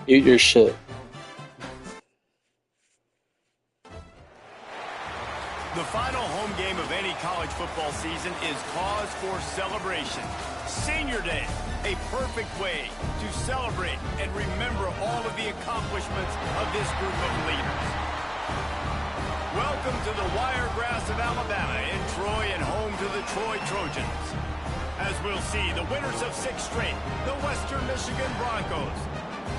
Mute your shit. The final home game of any college football season is cause for celebration. Senior Day, a perfect way to celebrate and remember all of the accomplishments of this group of leaders. Welcome to the Wiregrass of Alabama in Troy and home to the Troy Trojans. As we'll see, the winners of 6 straight, the Western Michigan Broncos,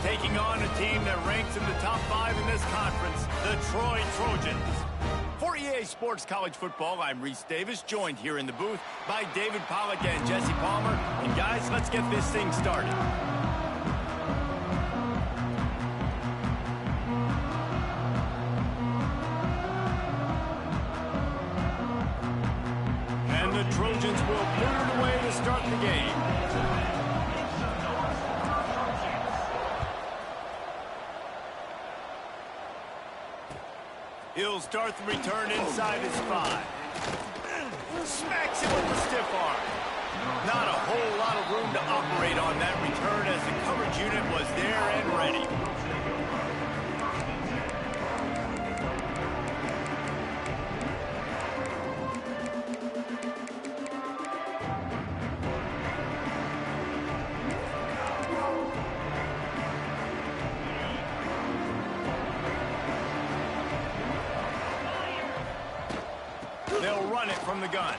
taking on a team that ranks in the top 5 in this conference, the Troy Trojans. For EA Sports College Football, I'm Reese Davis, joined here in the booth by David Pollack and Jesse Palmer. And guys, let's get this thing started. And the Trojans will put it away to start the game. He'll start the return inside his 5. Smacks him with the stiff arm. Not a whole lot of room to operate on that return as the coverage unit was there and ready. They'll run it from the gun.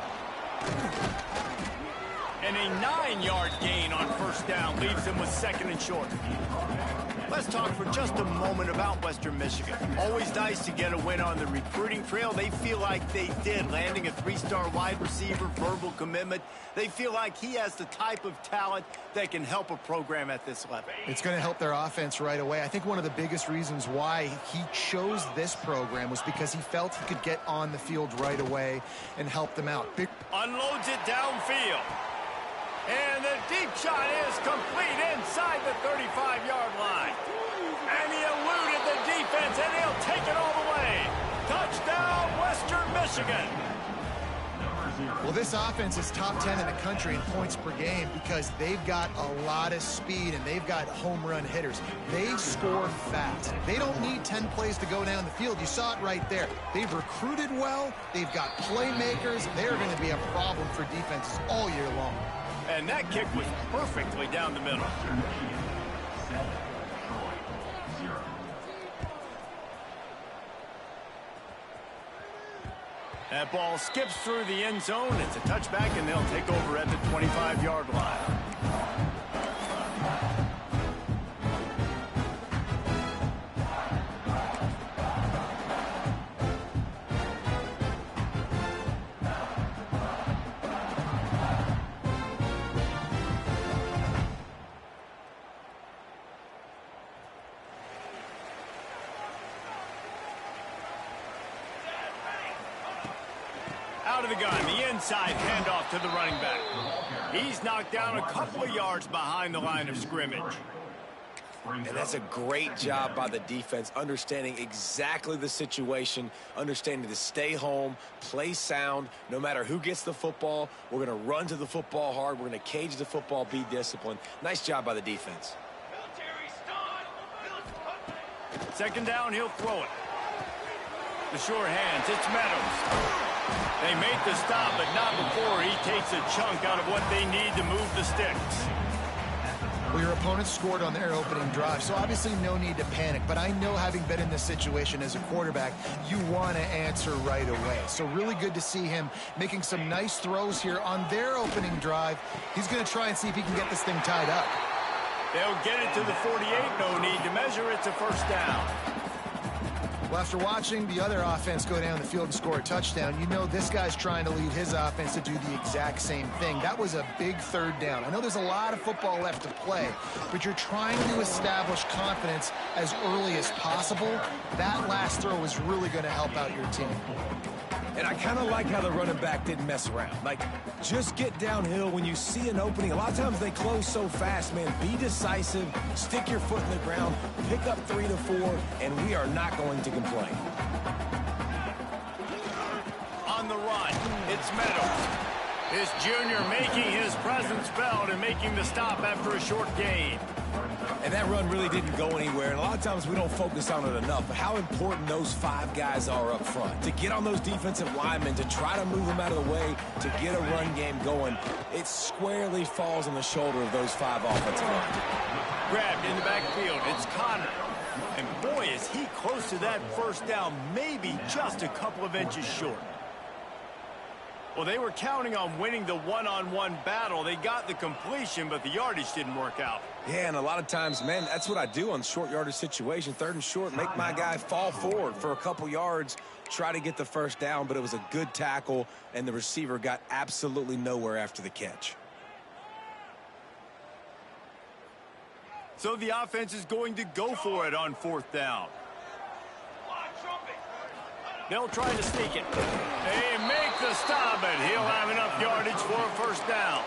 And a 9-yard gain on first down leaves them with 2nd and short. Let's talk for just a moment about Western Michigan. Always nice to get a win on the recruiting trail. They feel like they did, landing a 3-star wide receiver, verbal commitment. They feel like he has the type of talent that can help a program at this level. It's going to help their offense right away. I think one of the biggest reasons why he chose this program was because he felt he could get on the field right away and help them out. Unloads it downfield. And the deep shot is complete inside the 35-yard line. And he eluded the defense, and he'll take it all the way. Touchdown, Western Michigan. Well, this offense is top 10 in the country in points per game because they've got a lot of speed and they've got home run hitters. They score fast. They don't need 10 plays to go down the field. You saw it right there. They've recruited well. They've got playmakers. They're going to be a problem for defenses all year long. And that kick was perfectly down the middle. That ball skips through the end zone. It's a touchback, and they'll take over at the 25-yard line. Out of the gun, the inside handoff to the running back. He's knocked down a couple of yards behind the line of scrimmage. And that's a great job by the defense, understanding exactly the situation, understanding to stay home, play sound. No matter who gets the football, we're going to run to the football hard. We're going to cage the football, be disciplined. Nice job by the defense. 2nd down, he'll throw it. The sure hands, it's Meadows. They make the stop, but not before he takes a chunk out of what they need to move the sticks. Well, your opponent scored on their opening drive, so obviously no need to panic. But I know, having been in this situation as a quarterback, you want to answer right away. So really good to see him making some nice throws here on their opening drive. He's going to try and see if he can get this thing tied up. They'll get it to the 48. No need to measure. It's a first down. Well, after watching the other offense go down the field and score a touchdown, you know this guy's trying to lead his offense to do the exact same thing. That was a big third down. I know there's a lot of football left to play, but you're trying to establish confidence as early as possible. That last throw is really going to help out your team. And I kind of like how the running back didn't mess around. Like, just get downhill when you see an opening. A lot of times they close so fast, man. Be decisive, stick your foot in the ground, pick up 3 to 4, and we are not going to complain. On the run, it's Meadows. This junior making his presence felt and making the stop after a short gain. And that run really didn't go anywhere, and a lot of times we don't focus on it enough, but how important those 5 guys are up front. To get on those defensive linemen, to try to move them out of the way, to get a run game going, it squarely falls on the shoulder of those 5 offensive linemen. Grabbed in the backfield, it's Connor. And boy, is he close to that first down, maybe just a couple of inches short. Well, they were counting on winning the one-on-one battle. They got the completion, but the yardage didn't work out. Yeah, and a lot of times, man, that's what I do on short yardage situation. 3rd and short, make my guy fall forward for a couple yards, try to get the first down, but it was a good tackle, and the receiver got absolutely nowhere after the catch. So the offense is going to go for it on 4th down. They'll try to sneak it. They make the stop, and he'll have enough yardage for a first down.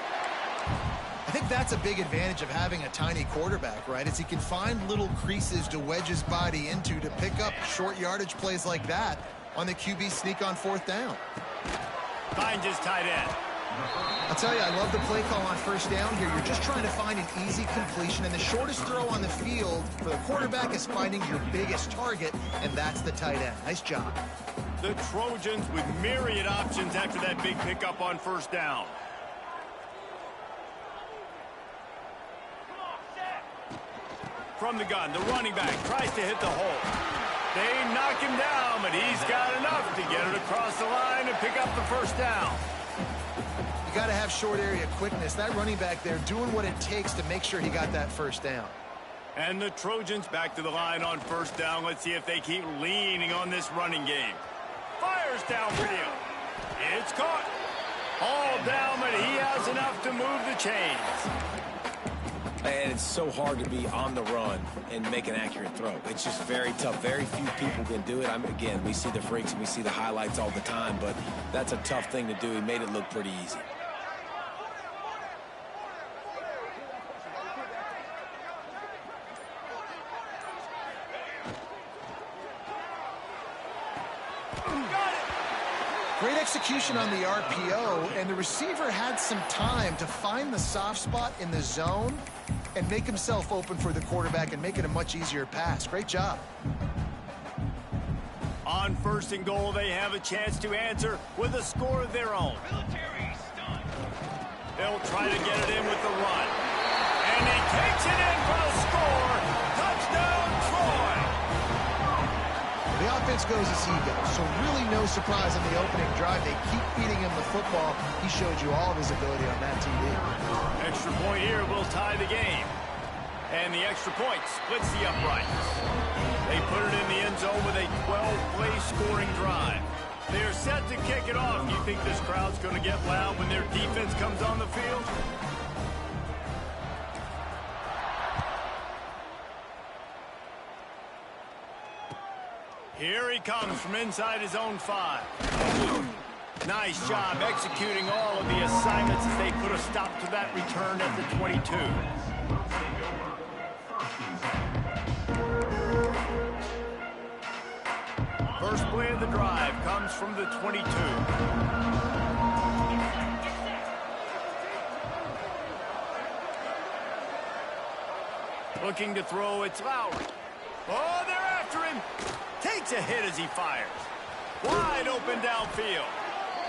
I think that's a big advantage of having a tiny quarterback, right? Is he can find little creases to wedge his body into to pick up short yardage plays like that on the QB sneak on 4th down. Finds his tight end. I'll tell you, I love the play call on first down here. You're just trying to find an easy completion, and the shortest throw on the field for the quarterback is finding your biggest target, and that's the tight end. Nice job. The Trojans with myriad options after that big pickup on first down. From the gun, the running back tries to hit the hole. They knock him down, but he's got enough to get it across the line and pick up the first down. You got to have short area quickness. That running back there doing what it takes to make sure he got that first down. And the Trojans back to the line on first down. Let's see if they keep leaning on this running game. Fires downfield. It's caught. All down, but he has enough to move the chains. And it's so hard to be on the run and make an accurate throw. It's just very tough. Very few people can do it. Again, we see the freaks and we see the highlights all the time, but that's a tough thing to do. He made it look pretty easy. Great execution on the RPO, and the receiver had some time to find the soft spot in the zone and make himself open for the quarterback and make it a much easier pass. Great job. On 1st and goal, they have a chance to answer with a score of their own. They'll try to get it in with the run. And he takes it in for the score. Touchdown, Troy! The offense goes as he goes, so really no surprise on the opening drive. They keep feeding him the football. He showed you all of his ability on that TV. Extra point here will tie the game. And the extra point splits the uprights. They put it in the end zone with a 12-play scoring drive. They're set to kick it off. You think this crowd's going to get loud when their defense comes on the field? Here he comes from inside his own 5. Nice job executing all of the assignments as they put a stop to that return at the 22. First play of the drive comes from the 22. Looking to throw, it's Lowry. Oh, they're after him. Takes a hit as he fires. Wide open downfield.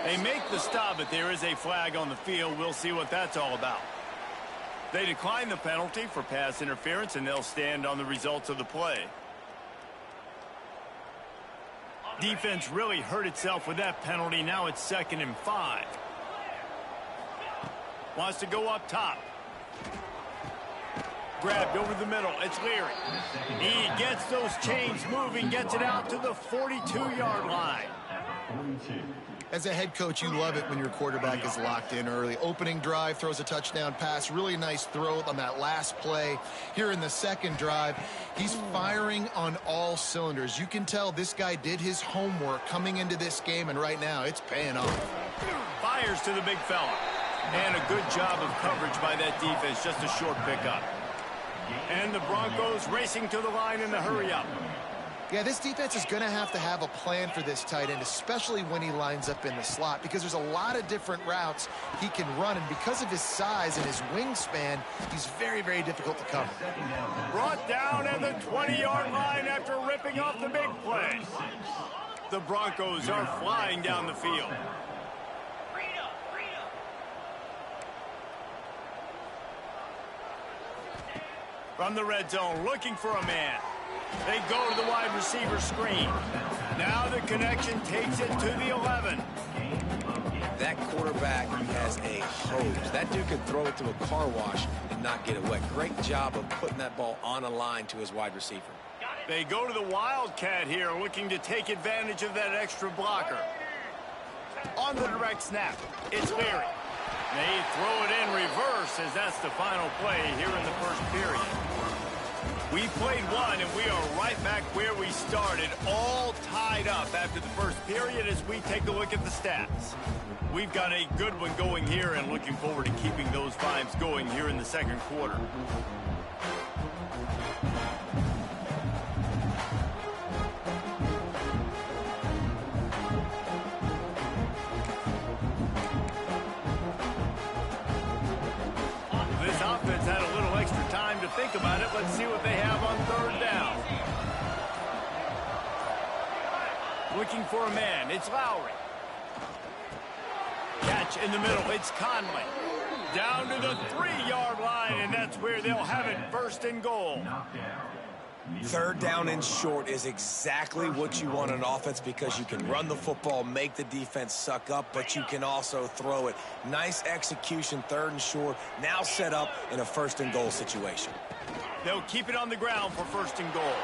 They make the stop, but there is a flag on the field. We'll see what that's all about. They decline the penalty for pass interference, and they'll stand on the results of the play. Defense really hurt itself with that penalty. Now it's 2nd and 5. Wants to go up top. Grabbed over the middle. It's Leary. He gets those chains moving, gets it out to the 42-yard line. As a head coach, you love it when your quarterback is locked in early. Opening drive, throws a touchdown pass. Really nice throw on that last play. Here in the second drive, he's firing on all cylinders. You can tell this guy did his homework coming into this game, and right now it's paying off. Fires to the big fella. And a good job of coverage by that defense. Just a short pickup. And the Broncos racing to the line in the hurry-up. Yeah, this defense is going to have a plan for this tight end, especially when he lines up in the slot, because there's a lot of different routes he can run, and because of his size and his wingspan, he's very, very difficult to cover. Brought down at the 20-yard line after ripping off the big play. The Broncos are flying down the field. From the red zone, looking for a man. They go to the wide receiver screen. Now the connection takes it to the 11. That quarterback has a hose. That dude could throw it to a car wash and not get it wet. Great job of putting that ball on a line to his wide receiver. They go to the Wildcat here, looking to take advantage of that extra blocker. On the direct snap, it's Leary. They throw it in reverse as that's the final play here in the first period. We played one, and we are right back where we started, all tied up after the first period as we take a look at the stats. We've got a good one going here and looking forward to keeping those vibes going here in the second quarter. This offense had a little extra time to think about it. Let's see what they have on 3rd down. Looking for a man. It's Lowry. Catch in the middle. It's Conley. Down to the 3-yard line, and that's where they'll have it, 1st and goal. 3rd down and short is exactly what you want on offense, because you can run the football, make the defense suck up, but you can also throw it. Nice execution, 3rd and short, now set up in a 1st and goal situation. They'll keep it on the ground for 1st and goal.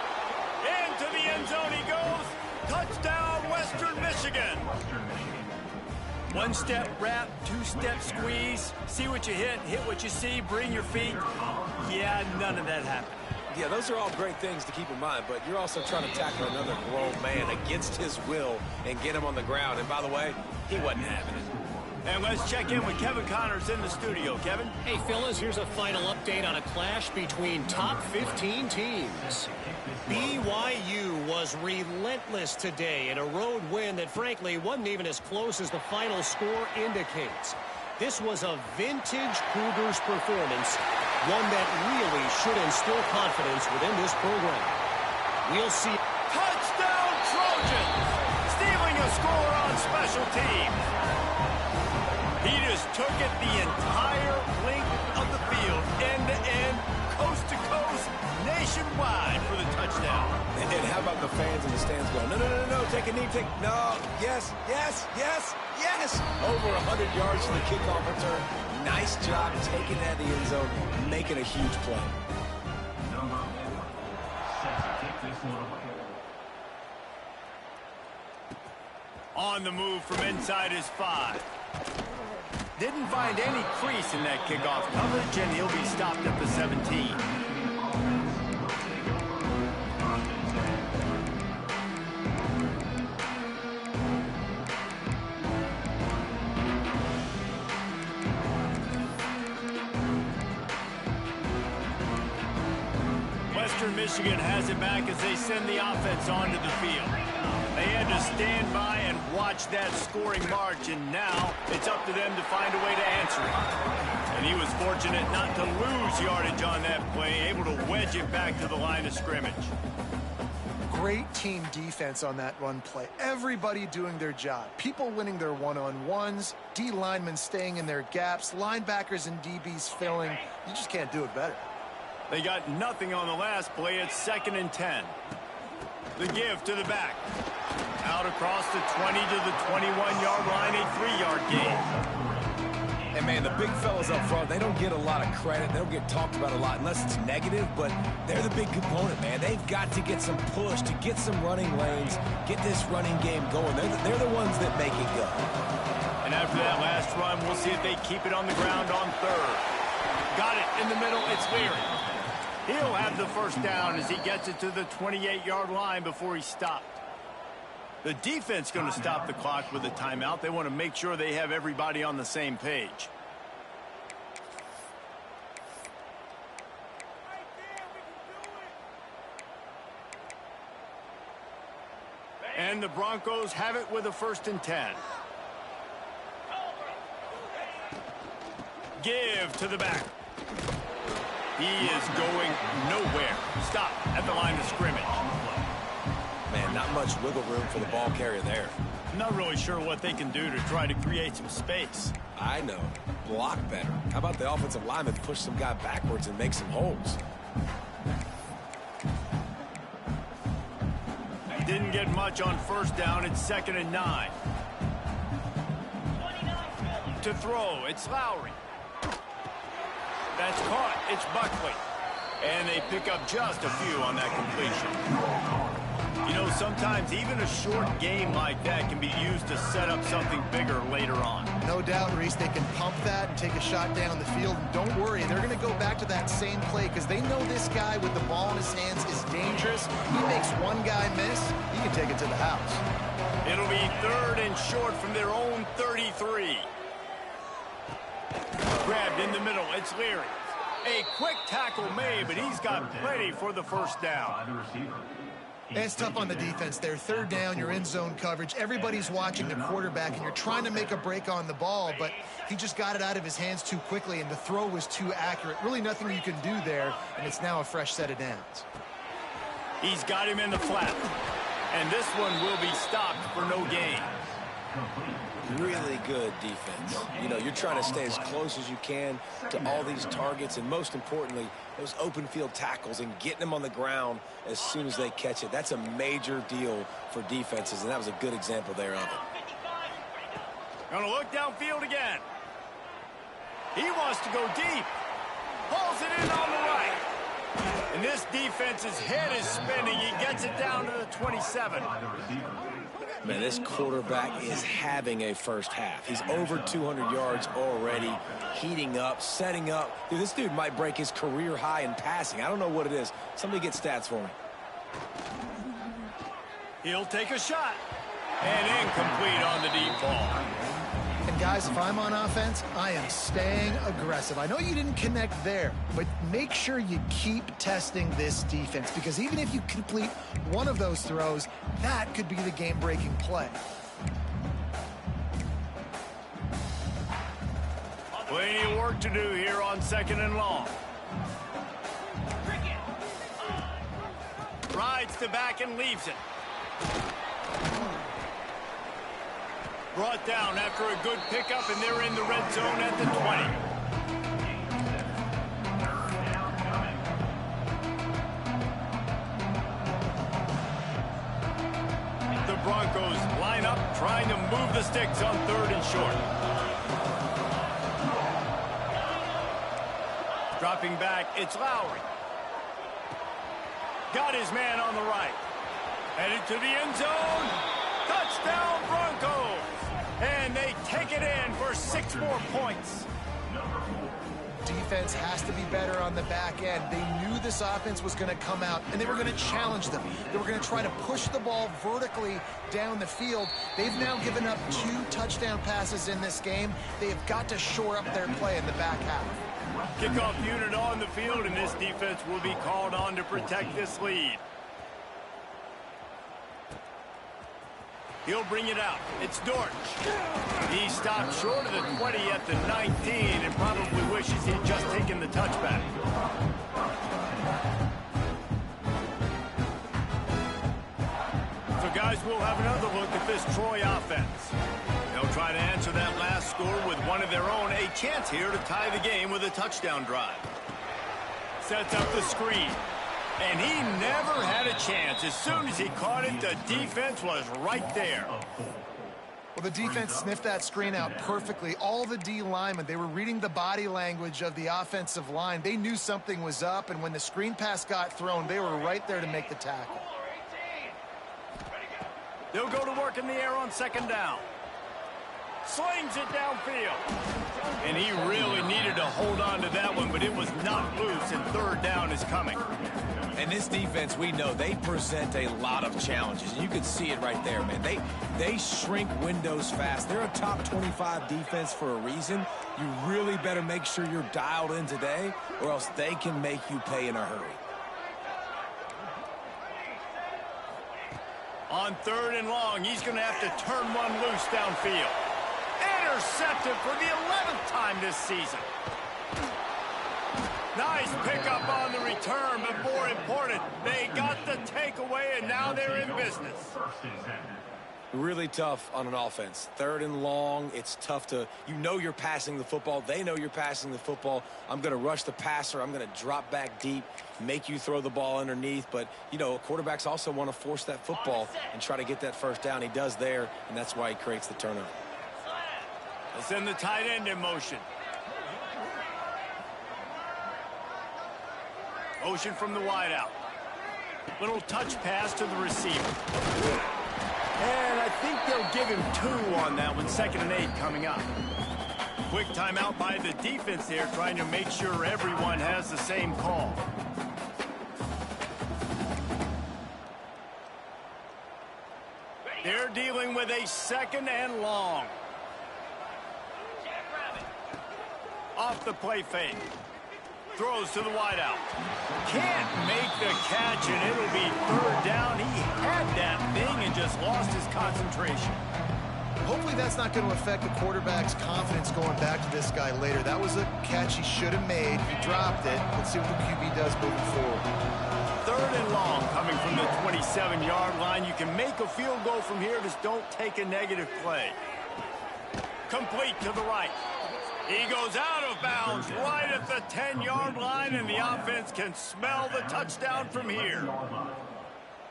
Into the end zone he goes. Touchdown, Western Michigan. 1-step wrap, 2-step squeeze. See what you hit what you see, bring your feet. Yeah, none of that happened. Yeah, those are all great things to keep in mind, but you're also trying to tackle another grown man against his will and get him on the ground. And by the way, he wasn't having it. And let's check in with Kevin Connors in the studio. Kevin? Hey, fellas, here's a final update on a clash between top 15 teams. BYU was relentless today in a road win that, frankly, wasn't even as close as the final score indicates. This was a vintage Cougars performance, one that really should instill confidence within this program. We'll see. Touchdown, Trojans! Stealing a score on special teams. He just took it the entire length of the field, end-to-end, coast-to-coast, nationwide for the touchdown. And how about the fans in the stands going, no, no, no, no, take a knee, no, yes, yes, yes, yes. Over 100 yards from the kickoff return. Nice job taking that in the end zone, making a huge play. On the move from inside his 5. Didn't find any crease in that kickoff coverage, and he'll be stopped at the 17. Western Michigan has it back as they send the offense onto the field. They had to stand by and watch that scoring march, and now it's up to them to find a way to answer it. And he was fortunate not to lose yardage on that play, able to wedge it back to the line of scrimmage. great team defense on that run play. Everybody doing their job. People winning their one-on-ones, D linemen staying in their gaps, linebackers and DBs filling. You just can't do it better. They got nothing on the last play. It's 2nd and 10. The give to the back. Out across the 20 to the 21-yard line, a 3-yard gain. And, man, the big fellas up front, they don't get a lot of credit. They don't get talked about a lot unless it's negative, but they're the big component, man. They've got to get some push, to get some running lanes, get this running game going. They're the ones that make it go. And after that last run, we'll see if they keep it on the ground on 3rd. Got it in the middle. It's Leary. He'll have the first down as he gets it to the 28-yard line before he's stopped. The defense going to stop the clock with a timeout. They want to make sure they have everybody on the same page. And the Broncos have it with a 1st and 10. Give to the back. He is going nowhere. Stop at the line of scrimmage. Man, not much wiggle room for the ball carrier there. I'm not really sure what they can do to try to create some space. I know. Block better. How about the offensive lineman push some guy backwards and make some holes? Didn't get much on 1st down. It's 2nd and 9. To throw, it's Lowry. That's caught. It's Buckley. And they pick up just a few on that completion. You know, sometimes even a short game like that can be used to set up something bigger later on. No doubt, Reese, they can pump that and take a shot down the field. And don't worry, they're going to go back to that same play because they know this guy with the ball in his hands is dangerous. He makes one guy miss, he can take it to the house. It'll be 3rd and short from their own 33. Grabbed in the middle, it's Leary. A quick tackle made, but he's got plenty for the first down. It's tough on the defense there. 3rd down, you're in zone coverage. Everybody's watching the quarterback, and you're trying to make a break on the ball, but he just got it out of his hands too quickly, and the throw was too accurate. Really nothing you can do there, and it's now a fresh set of downs. He's got him in the flat, and this one will be stopped for no gain. Really good defense. You know, you're trying to stay as close as you can to all these targets, and most importantly, those open field tackles and getting them on the ground as soon as they catch it. That's a major deal for defenses, and that was a good example there of it. Gonna look downfield again. He wants to go deep. Pulls it in on the right. And this defense's head is spinning. He gets it down to the 27. Man, this quarterback is having a first half. He's over 200 yards already, heating up, setting up. Dude, this dude might break his career high in passing. I don't know what it is. Somebody get stats for me. He'll take a shot. And incomplete on the deep ball. And guys, if I'm on offense, I am staying aggressive. I know you didn't connect there, but make sure you keep testing this defense, because even if you complete one of those throws, that could be the game-breaking play. Plenty of work to do here on 2nd and long. Rides the back and leaves it. Brought down after a good pickup, and they're in the red zone at the 20. The Broncos line up, trying to move the sticks on 3rd and short. Dropping back, it's Lowry. Got his man on the right. Headed to the end zone. Touchdown, Broncos! And they take it in for 6 more points. Defense has to be better on the back end. They knew this offense was going to come out, and they were going to challenge them. They were going to try to push the ball vertically down the field. They've now given up 2 touchdown passes in this game. They have got to shore up their play in the back half. Kickoff unit on the field, and this defense will be called on to protect this lead. He'll bring it out. It's Dortch. He stopped short of the 20 at the 19 and probably wishes he'd just taken the touchback. guys, we'll have another look at this Troy offense. They'll try to answer that last score with one of their own. A chance here to tie the game with a touchdown drive. Sets up the screen. And he never had a chance. As soon as he caught it, the defense was right there. Well, the defense sniffed that screen out perfectly. All the D linemen, they were reading the body language of the offensive line. They knew something was up, and when the screen pass got thrown, they were right there to make the tackle. They'll go to work in the air on second down. Slings it downfield. And he really needed to hold on to that one, but it was not loose, and third down is coming. And this defense, we know, they present a lot of challenges. And you can see it right there, man. They shrink windows fast. They're a top 25 defense for a reason. You really better make sure you're dialed in today, or else they can make you pay in a hurry. On third and long, he's going to have to turn one loose downfield. Intercepted for the 11th time this season. Nice pickup on the return, but more important, they got the takeaway, and now they're in business. Really tough on an offense. Third and long, it's tough to, you know you're passing the football. They know you're passing the football. I'm going to rush the passer. I'm going to drop back deep, make you throw the ball underneath. But, you know, quarterbacks also want to force that football and try to get that first down. He does there, and that's why he creates the turnover. They'll send the tight end in motion. Motion from the wideout. Little touch pass to the receiver. And I think they'll give him 2 on that one. 2nd and 8 coming up. Quick timeout by the defense there, trying to make sure everyone has the same call. They're dealing with a 2nd and long. Off the play fake. Throws to the wideout. Can't make the catch, and it'll be third down. He had that thing and just lost his concentration. Hopefully that's not going to affect the quarterback's confidence going back to this guy later. That was a catch he should have made. He dropped it. Let's see what the QB does moving forward. Third and long coming from the 27-yard line. You can make a field goal from here. Just don't take a negative play. Complete to the right. He goes out of bounds right at the 10-yard line, and the offense can smell the touchdown from here.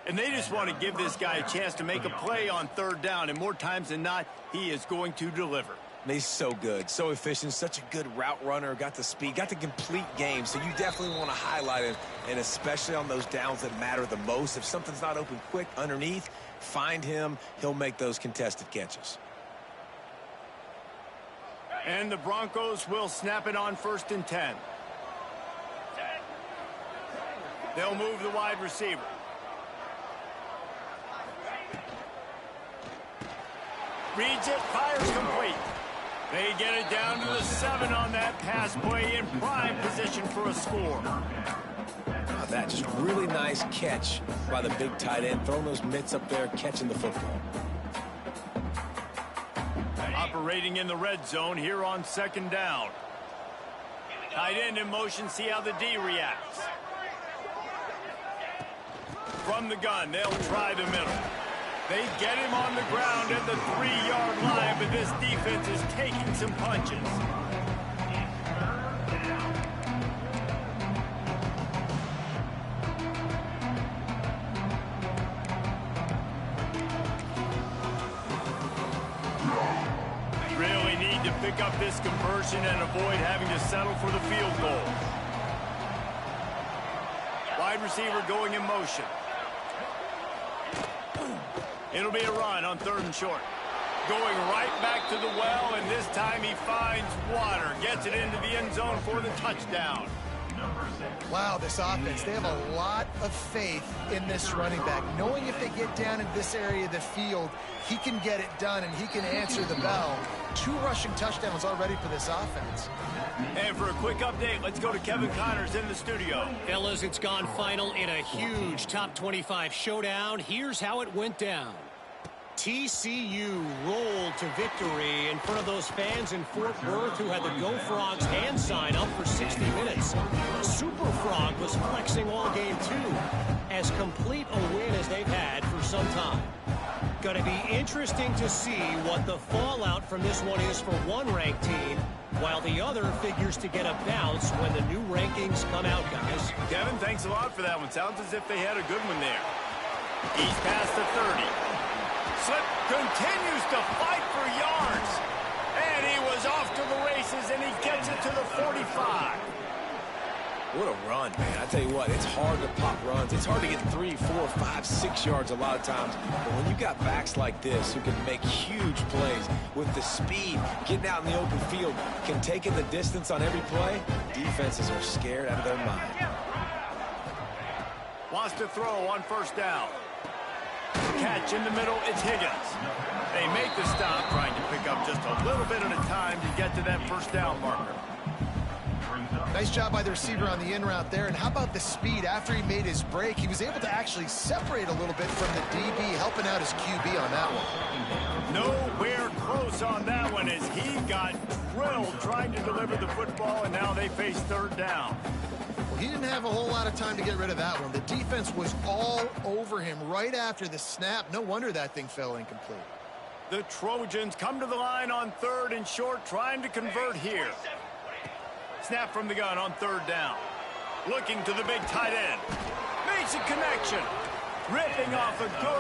And they just want to give this guy a chance to make a play on third down, and more times than not, he is going to deliver. He's so good, so efficient, such a good route runner, got the speed, got the complete game, so you definitely want to highlight him, and especially on those downs that matter the most. If something's not open quick underneath, find him. He'll make those contested catches. And the Broncos will snap it on 1st and 10. They'll move the wide receiver. Reads it, fires complete. They get it down to the 7 on that pass play, in prime position for a score. Now that just really nice catch by the big tight end, throwing those mitts up there, catching the football. Operating in the red zone here on 2nd down. Tight end in motion, see how the D reacts. From the gun, they'll try the middle. They get him on the ground at the 3-yard line, but this defense is taking some punches. Really need to pick up this conversion and avoid having to settle for the field goal. Wide receiver going in motion. It'll be a run on 3rd and short. Going right back to the well, and this time he finds water. Gets it into the end zone for the touchdown. Wow, this offense, they have a lot of faith in this running back. Knowing if they get down in this area of the field, he can get it done and he can answer the bell. 2 rushing touchdowns already for this offense. And for a quick update, let's go to Kevin Connors in the studio. Fellas, it's gone final in a huge top 25 showdown. Here's how it went down. TCU rolled to victory in front of those fans in Fort Worth who had the Go Frogs hand sign up for 60 minutes. Super Frog was flexing all game too. As complete a win as they've had for some time. Going to be interesting to see what the fallout from this one is for one ranked team, while the other figures to get a bounce when the new rankings come out, guys. Kevin, thanks a lot for that one. Sounds as if they had a good one there. He's past the 30. Slip continues to fight for yards. And he was off to the races, and he gets it to the 45. What a run, man. I tell you what, it's hard to pop runs. It's hard to get 3, 4, 5, 6 yards a lot of times. But when you got backs like this who can make huge plays with the speed, getting out in the open field, can take in the distance on every play, defenses are scared out of their mind. Wants to throw on first down. Catch in the middle, it's Higgins. They make the stop, trying to pick up just a little bit at a time to get to that first down marker. Nice job by the receiver on the in route there. And how about the speed? After he made his break, he was able to actually separate a little bit from the DB, helping out his QB on that one. Nowhere close on that one as he got drilled trying to deliver the football, and now they face third down. Well, he didn't have a whole lot of time to get rid of that one. The defense was all over him right after the snap. No wonder that thing fell incomplete. The Trojans come to the line on third and short, trying to convert here. Snap from the gun on third down. Looking to the big tight end. Makes a connection. Ripping off a good.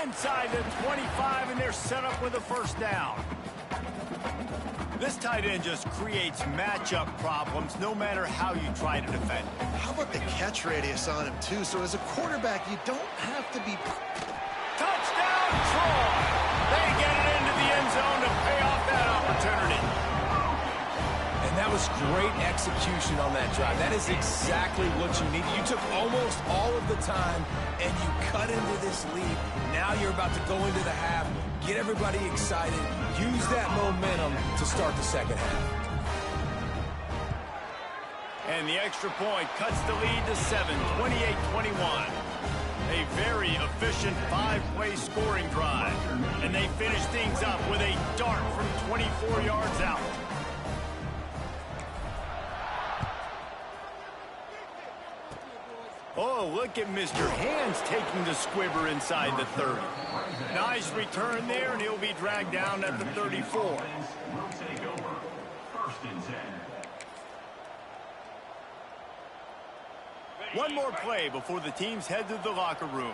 Inside the 25, and they're set up with a first down. This tight end just creates matchup problems no matter how you try to defend. How about the catch radius on him, too? So as a quarterback, you don't have to be... Touchdown, Troy! They get it into the end zone to pay off that opportunity. And that was great execution on that drive. That is exactly what you need. You took almost all of the time, and you cut into this lead. Now you're about to go into the half, get everybody excited, use that momentum to start the second half. And the extra point cuts the lead to 7, 28-21. A very efficient 5-play scoring drive. And they finish things up with a dart from 24 yards out. Oh, look at Mr. Hands taking the squibber inside the 30. Nice return there, and he'll be dragged down at the 34. One more play before the teams head to the locker rooms.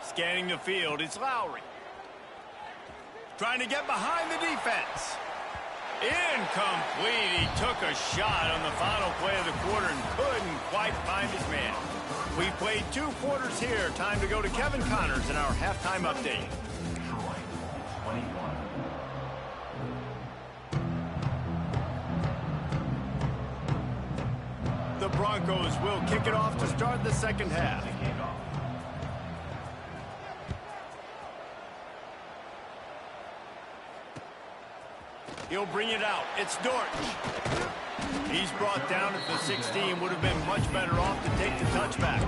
Scanning the field, it's Lowry. Trying to get behind the defense. Incomplete. He took a shot on the final play of the quarter and couldn't quite find his man. We've played 2 quarters here. Time to go to Kevin Connors in our halftime update. The Broncos will kick it off to start the second half. He'll bring it out. It's Dort. He's brought down at the 16. Would have been much better off to take the touchback.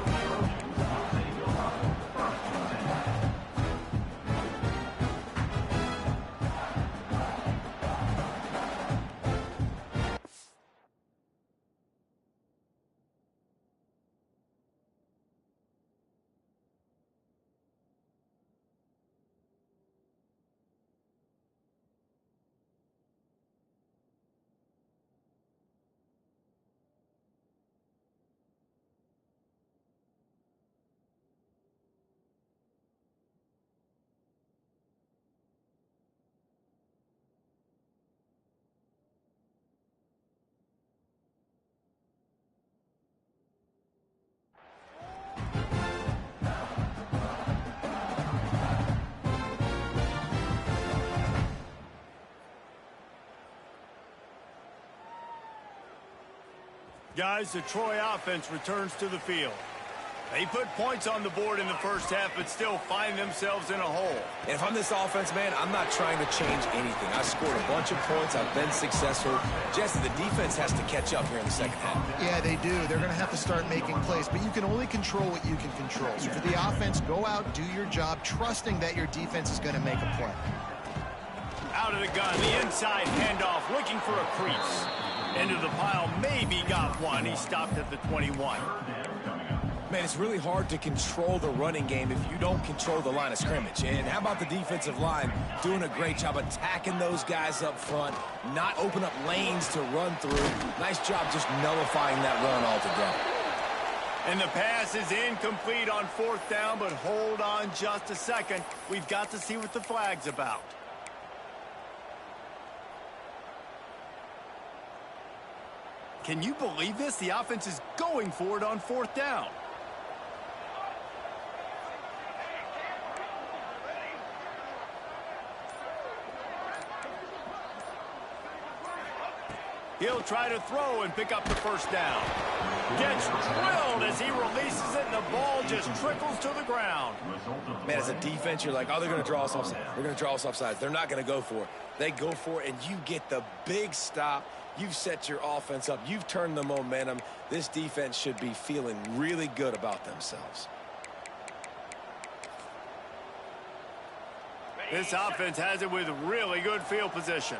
Guys, the Troy offense returns to the field. They put points on the board in the first half, but still find themselves in a hole. And if I'm this offense, man, I'm not trying to change anything. I scored a bunch of points. I've been successful. Jesse, the defense has to catch up here in the second half. Yeah, they do. They're going to have to start making plays, but you can only control what you can control. So for the offense, go out, do your job, trusting that your defense is going to make a play. Out of the gun, the inside handoff, looking for a crease. Into the pile, maybe got one. He stopped at the 21. Man, it's really hard to control the running game if you don't control the line of scrimmage. And how about the defensive line doing a great job attacking those guys up front, not open up lanes to run through. Nice job just nullifying that run altogether. And the pass is incomplete on fourth down, but hold on just a second. We've got to see what the flag's about. Can you believe this? The offense is going for it on fourth down. He'll try to throw and pick up the first down. Gets drilled as he releases it, and the ball just trickles to the ground. Man, as a defense, you're like, oh, they're going to draw us offside. They're going to draw us offside. They're not going to go for it. They go for it, and you get the big stop. You've set your offense up. You've turned the momentum. This defense should be feeling really good about themselves. This offense has it with really good field position.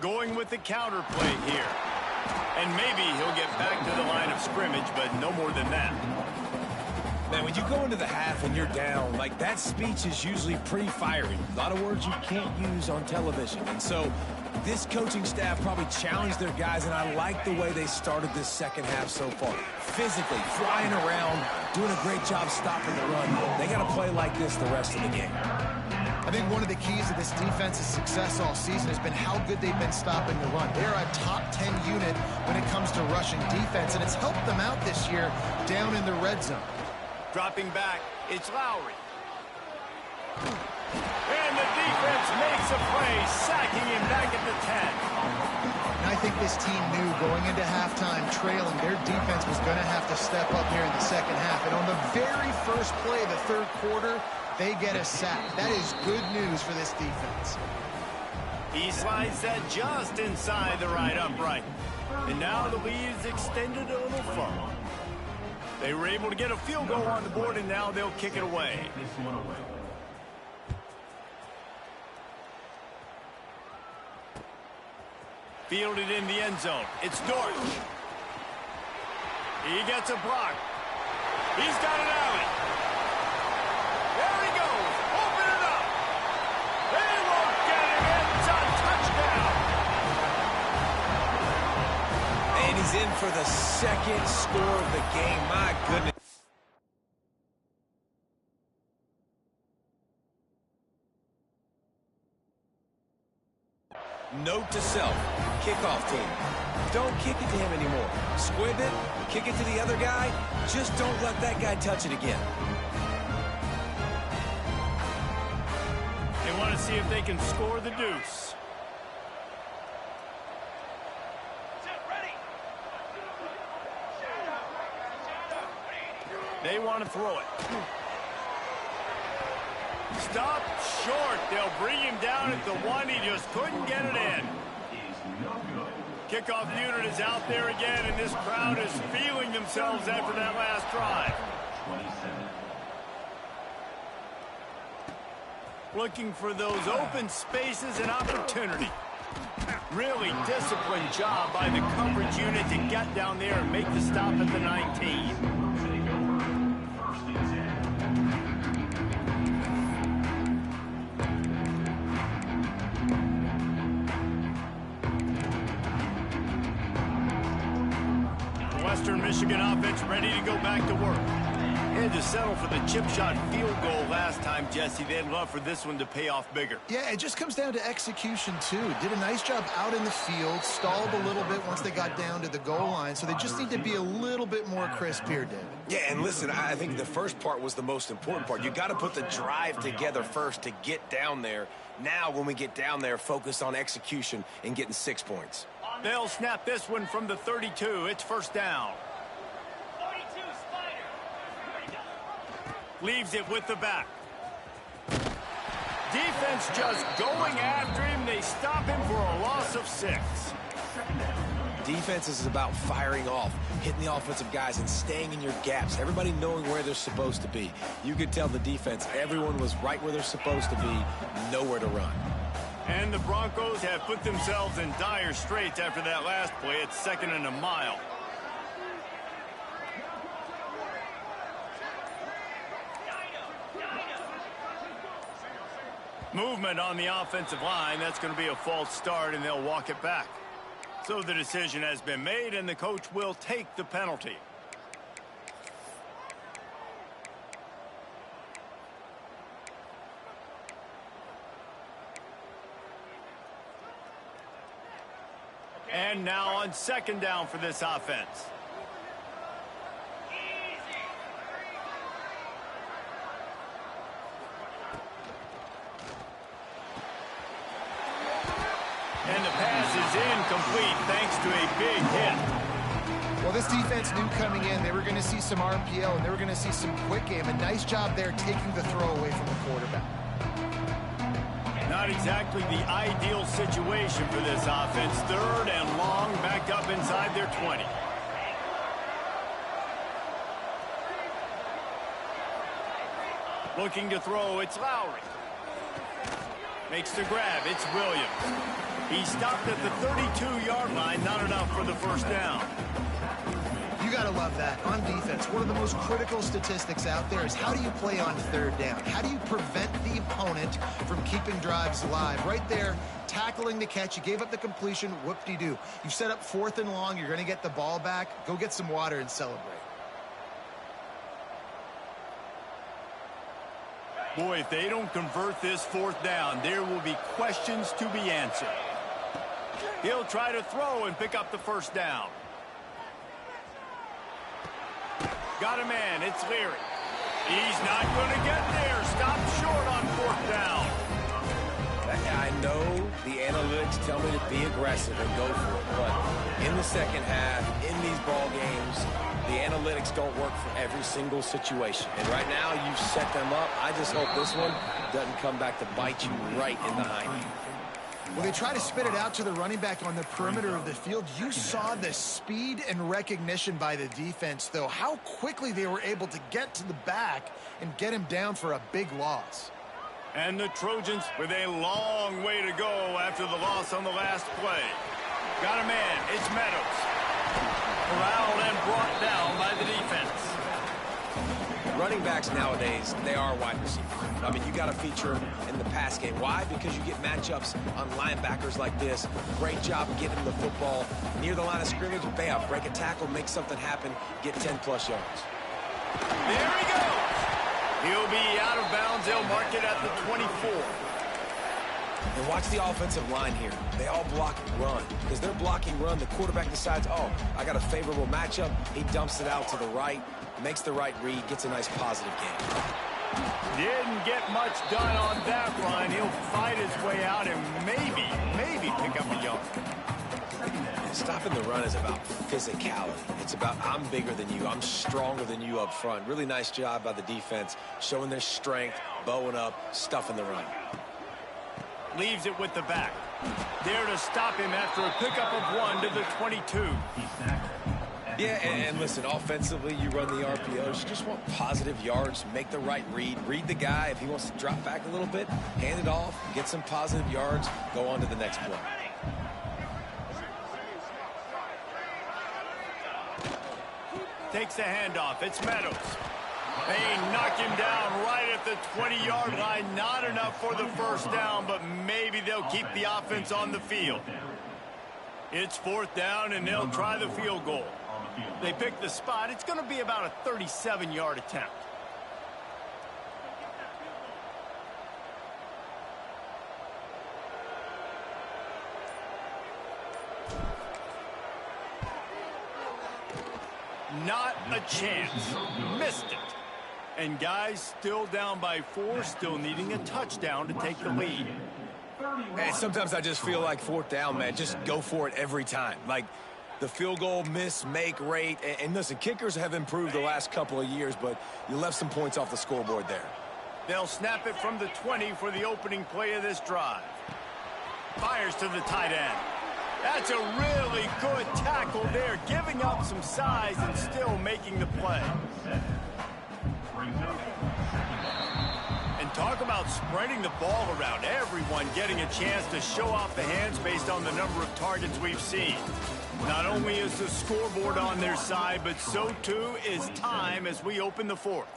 Going with the counter play here. And maybe he'll get back to the line of scrimmage, but no more than that. Man, when you go into the half and you're down, like, that speech is usually pretty fiery. A lot of words you can't use on television. And so this coaching staff probably challenged their guys, and I like the way they started this second half so far. Physically, flying around, doing a great job stopping the run. They got to play like this the rest of the game. I think one of the keys to this defense's success all season has been how good they've been stopping the run. They're a top 10 unit when it comes to rushing defense, and it's helped them out this year down in the red zone. Dropping back, it's Lowry. And the defense makes a play, sacking him back at the 10. And I think this team knew going into halftime trailing, their defense was going to have to step up here in the second half. And on the very first play of the third quarter, they get a sack. That is good news for this defense. He slides that just inside the right upright. And now the lead is extended a little further. They were able to get a field goal on the board, and now they'll kick it away. Fielded in the end zone. It's Dortch. He gets a block. He's got an alley. There he goes. Open it up. They won't get it. It's a touchdown. And he's in for the second score of the game. My goodness. Note to self, kickoff team. Don't kick it to him anymore. Squib it, kick it to the other guy. Just don't let that guy touch it again. They want to see if they can score the deuce. They want to throw it. Stop short. They'll bring him down at the one. He just couldn't get it in. Kickoff unit is out there again, and this crowd is feeling themselves after that last drive. Looking for those open spaces and opportunity. Really disciplined job by the coverage unit to get down there and make the stop at the 19. Western Michigan offense ready to go back to work. And to settle for the chip shot field goal last time, Jesse, they'd love for this one to pay off bigger. Yeah, it just comes down to execution, too. Did a nice job out in the field, stalled a little bit once they got down to the goal line, so they just need to be a little bit more crisp here, David. Yeah, and listen, I think the first part was the most important part. You got to put the drive together first to get down there. Now, when we get down there, focus on execution and getting 6 points. They'll snap this one from the 32. It's first down. Leaves it with the back. Defense just going after him. They stop him for a loss of 6. Defense is about firing off, hitting the offensive guys and staying in your gaps. Everybody knowing where they're supposed to be. You could tell the defense, everyone was right where they're supposed to be, nowhere to run. And the Broncos have put themselves in dire straits after that last play. It's 2nd and a mile. Movement on the offensive line. That's going to be a false start, and they'll walk it back. So the decision has been made, and the coach will take the penalty. And now on 2nd down for this offense. And the pass is incomplete thanks to a big hit. Well, this defense knew coming in they were going to see some RPO and they were going to see some quick game. A nice job there taking the throw away from the quarterback. Not exactly the ideal situation for this offense. 3rd and long, backed up inside their 20. Looking to throw, it's Lowry. Makes the grab, it's Williams. He stopped at the 32-yard line, not enough for the first down. You got to love that. On defense, one of the most critical statistics out there is how do you play on 3rd down? How do you prevent the opponent from keeping drives alive? Right there, tackling the catch. You gave up the completion. Whoop-de-doo. You've set up 4th and long. You're going to get the ball back. Go get some water and celebrate. Boy, if they don't convert this 4th down, there will be questions to be answered. He'll try to throw and pick up the first down. Got a man, it's Leary. He's not going to get there. Stopped short on 4th down. I know the analytics tell me to be aggressive and go for it, but in the second half, in these ball games, the analytics don't work for every single situation. And right now, you've set them up. I just hope this one doesn't come back to bite you right in the hind. Well, they try to spit it out to the running back on the perimeter of the field. You saw the speed and recognition by the defense, though, how quickly they were able to get to the back and get him down for a big loss. And the Trojans with a long way to go after the loss on the last play. Got a man, it's Meadows. Corralled and brought down by the defense. Running backs nowadays, they are wide receivers. I mean, you got to feature them in the pass game. Why? Because you get matchups on linebackers like this. Great job of getting the football near the line of scrimmage. Bam, break a tackle, make something happen, get 10-plus yards. There he goes. He'll be out of bounds. They'll mark it at the 24. And watch the offensive line here. They all block run. Because they're blocking run, the quarterback decides, oh, I got a favorable matchup. He dumps it out to the right, makes the right read, gets a nice positive game. Didn't get much done on that run. He'll fight his way out and maybe pick up a yard. Stopping the run is about physicality. It's about I'm bigger than you. I'm stronger than you up front. Really nice job by the defense, showing their strength, bowing up, stuffing the run. Leaves it with the back. There to stop him after a pickup of 1 to the 22. Yeah, and listen, offensively, you run the RPOs. You just want positive yards, make the right read. Read the guy. If he wants to drop back a little bit, hand it off, get some positive yards, go on to the next play. Takes the handoff. It's Meadows. They knock him down right at the 20-yard line. Not enough for the first down, but maybe they'll keep the offense on the field. It's 4th down, and they'll try the field goal. They pick the spot. It's going to be about a 37-yard attempt. Not a chance. Missed it. And guys, still down by 4, still needing a touchdown to take the lead. And sometimes I just feel like fourth down, man. Just go for it every time. Like the field goal miss-make rate. And listen, kickers have improved the last couple of years, but you left some points off the scoreboard there. They'll snap it from the 20 for the opening play of this drive. Fires to the tight end. That's a really good tackle there, giving up some size and still making the play. And talk about spreading the ball around. Everyone getting a chance to show off the hands based on the number of targets we've seen. Not only is the scoreboard on their side, but so too is time as we open the fourth.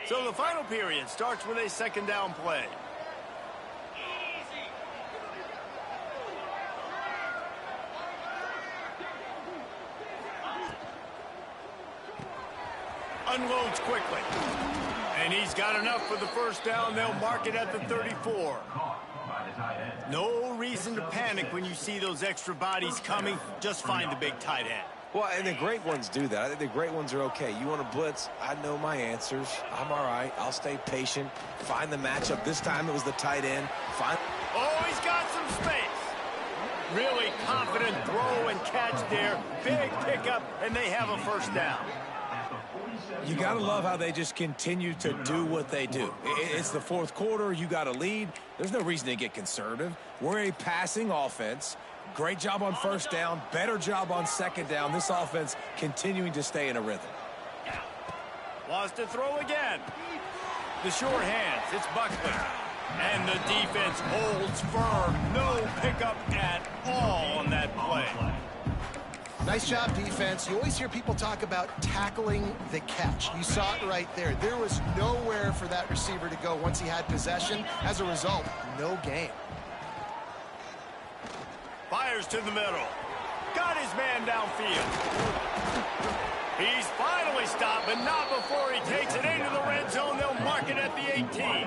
So the final period starts with a second down play. Unloads quickly. And he's got enough for the first down. They'll mark it at the 34. No reason to panic when you see those extra bodies coming. Just find the big tight end. Well, and the great ones do that. I think the great ones are okay. You want to blitz? I know my answers. I'm all right. I'll stay patient. Find the matchup. This time it was the tight end. Oh, he's got some space. Really confident throw and catch there. Big pickup, and they have a first down. You got to love how they just continue to do what they do. It's the fourth quarter. You got a lead. There's no reason to get conservative. We're a passing offense. Great job on first down. Better job on second down. This offense continuing to stay in a rhythm. Wants to throw again. The short hands. It's Buckley. And the defense holds firm. No pickup at all on that play. Nice job, defense. You always hear people talk about tackling the catch. You saw it right there. There was nowhere for that receiver to go once he had possession. As a result, no gain. Fires to the middle. Got his man downfield. He's finally stopped, but not before he takes it into the red zone. They'll mark it at the 18.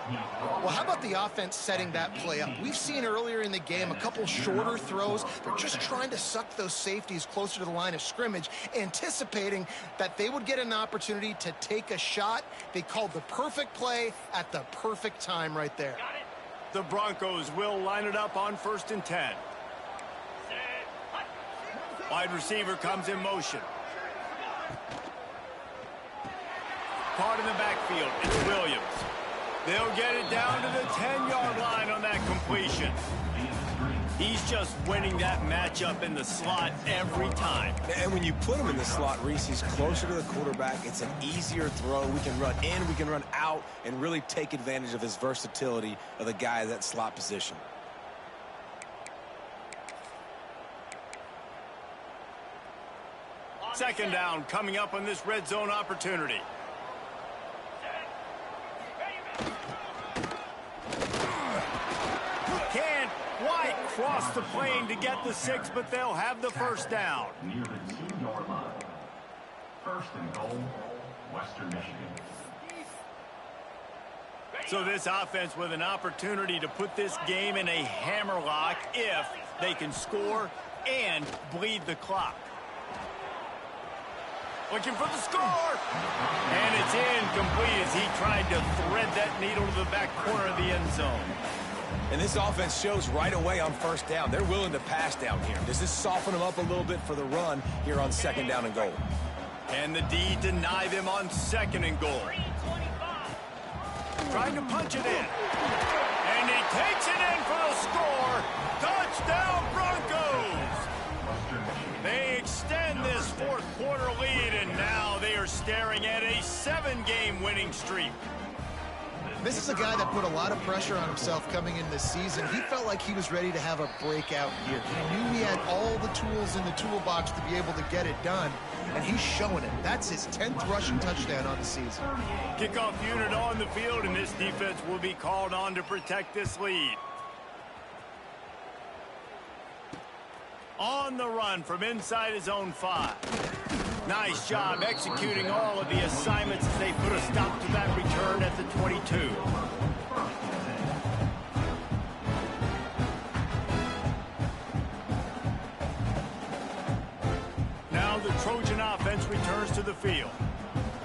Well, how about the offense setting that play up? We've seen earlier in the game a couple shorter throws. They're just trying to suck those safeties closer to the line of scrimmage, anticipating that they would get an opportunity to take a shot. They called the perfect play at the perfect time right there. The Broncos will line it up on 1st and 10. Wide receiver comes in motion. Caught in the backfield. It's Williams. They'll get it down to the 10-yard line on that completion. He's just winning that matchup in the slot every time. And when you put him in the slot, Reese, he's closer to the quarterback. It's an easier throw. We can run in, we can run out, and really take advantage of his versatility of the guy at that slot position. Second down coming up on this red zone opportunity. Can't quite cross the plane to get the 6, but they'll have the first down. Near the 2-yard line. 1st and goal, Western Michigan. So this offense with an opportunity to put this game in a hammerlock if they can score and bleed the clock. Looking for the score. And it's incomplete as he tried to thread that needle to the back corner of the end zone. And this offense shows right away on first down. They're willing to pass down here. Does this soften them up a little bit for the run here on 2nd down and goal? And the D deny them on 2nd and goal. Trying to punch it in. And he takes it in for the score. Touchdown Broncos. They extend this fourth quarter lead, and now they are staring at a 7-game winning streak. This is a guy that put a lot of pressure on himself coming in this season. He felt like he was ready to have a breakout year. He knew he had all the tools in the toolbox to be able to get it done, and he's showing it. That's his 10th rushing touchdown on the season. Kickoff unit on the field, and this defense will be called on to protect this lead. On the run from inside his own 5. Nice job executing all of the assignments as they put a stop to that return at the 22. Now the Trojan offense returns to the field.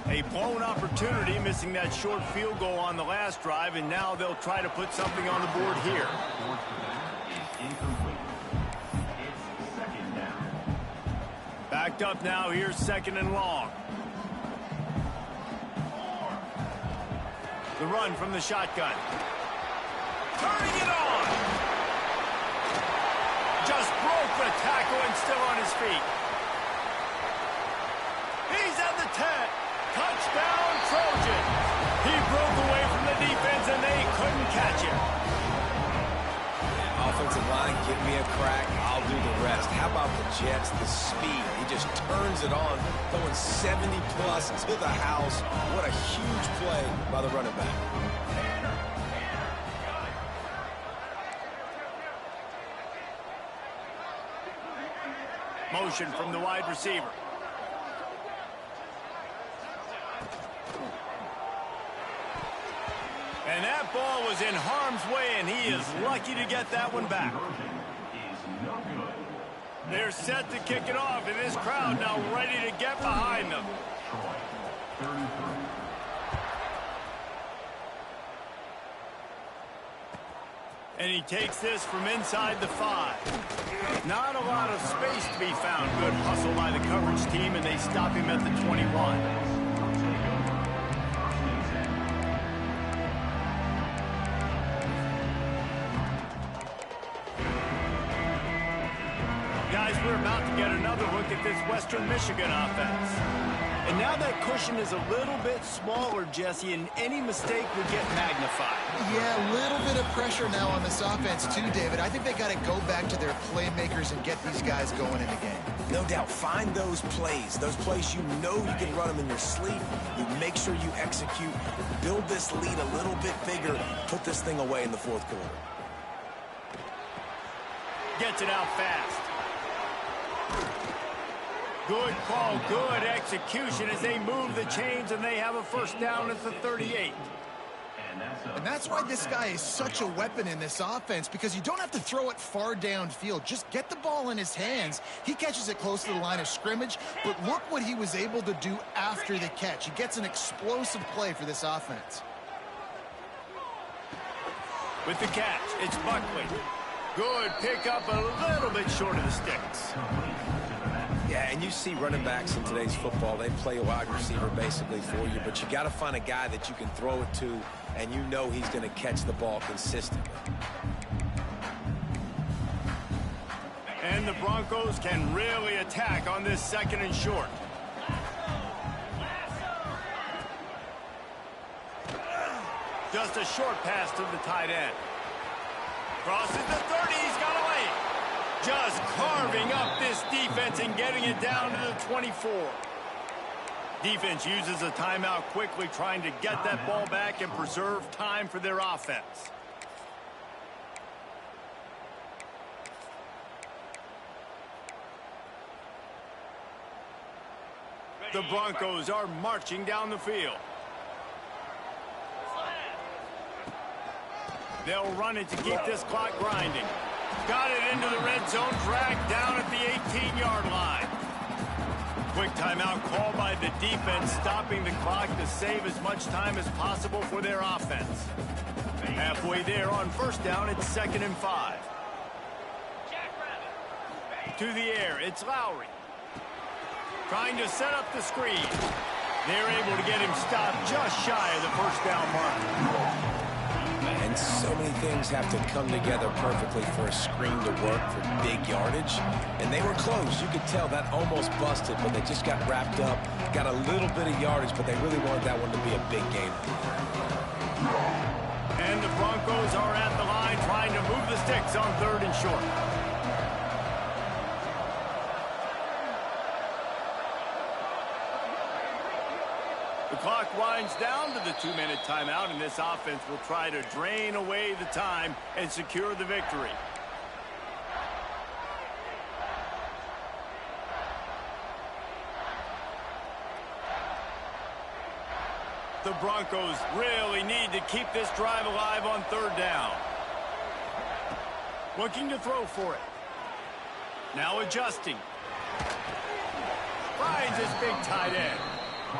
A blown opportunity, missing that short field goal on the last drive, and now they'll try to put something on the board here. Backed up now, here's 2nd and long. The run from the shotgun. Turning it on! Just broke the tackle and still on his feet. He's at the 10. Touchdown, Trojan. He broke away from the defense, and they couldn't catch him. Offensive line, give me a crack, I'll do the rest. How about the Jets, the speed? He just turns it on, going 70-plus to the house. What a huge play by the running back. Motion from the wide receiver. And that ball was in harm's way, and he is lucky to get that one back. They're set to kick it off, and this crowd now ready to get behind them. And he takes this from inside the 5. Not a lot of space to be found. Good hustle by the coverage team, and they stop him at the 21. We're about to get another look at this Western Michigan offense. And now that cushion is a little bit smaller, Jesse, and any mistake would get magnified. Yeah, a little bit of pressure now on this offense too, David. I think they got to go back to their playmakers and get these guys going in the game. No doubt. Find those plays you know you can run them in your sleep. You make sure you execute. Build this lead a little bit bigger. Put this thing away in the 4th quarter. Gets it out fast. Good call, good execution as they move the chains, and they have a first down at the 38. And that's why this guy is such a weapon in this offense, because you don't have to throw it far downfield. Just get the ball in his hands. He catches it close to the line of scrimmage, but look what he was able to do after the catch. He gets an explosive play for this offense. With the catch, it's Buckley. Good pickup, a little bit short of the sticks. Yeah, and you see running backs in today's football, they play a wide receiver basically for you, but you got to find a guy that you can throw it to, and you know he's going to catch the ball consistently. And the Broncos can really attack on this 2nd and short. Just a short pass to the tight end. Crosses the 30, he's got away. Just carving up this defense and getting it down to the 24. Defense uses a timeout quickly, trying to get that ball back and preserve time for their offense. The Broncos are marching down the field. They'll run it to keep this clock grinding. Got it into the red zone, dragged down at the 18-yard line. Quick timeout called by the defense, stopping the clock to save as much time as possible for their offense. Halfway there on first down, it's 2nd and 5. To the air, it's Lowry. Trying to set up the screen. They're able to get him stopped just shy of the first down mark. And so many things have to come together perfectly for a screen to work for big yardage. And they were close. You could tell that almost busted, but they just got wrapped up, got a little bit of yardage, but they really wanted that one to be a big game. And the Broncos are at the line trying to move the sticks on 3rd and short. The clock winds down to the 2-minute timeout, and this offense will try to drain away the time and secure the victory. The Broncos really need to keep this drive alive on third down. Looking to throw for it. Now adjusting. Finds his big tight end.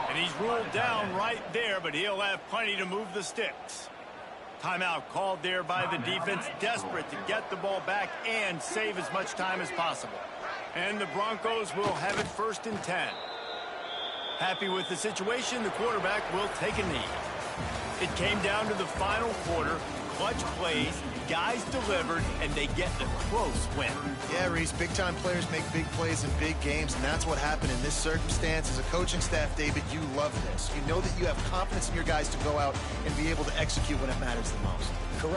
And he's ruled down right there, but he'll have plenty to move the sticks. Timeout called there by the defense, desperate to get the ball back and save as much time as possible. And the Broncos will have it 1st and 10. Happy with the situation, the quarterback will take a knee. It came down to the final quarter. Clutch plays, guys delivered, and they get the close win. Yeah, Reese, big-time players make big plays in big games, and that's what happened in this circumstance. As a coaching staff, David, you love this. You know that you have confidence in your guys to go out and be able to execute when it matters the most. Correct.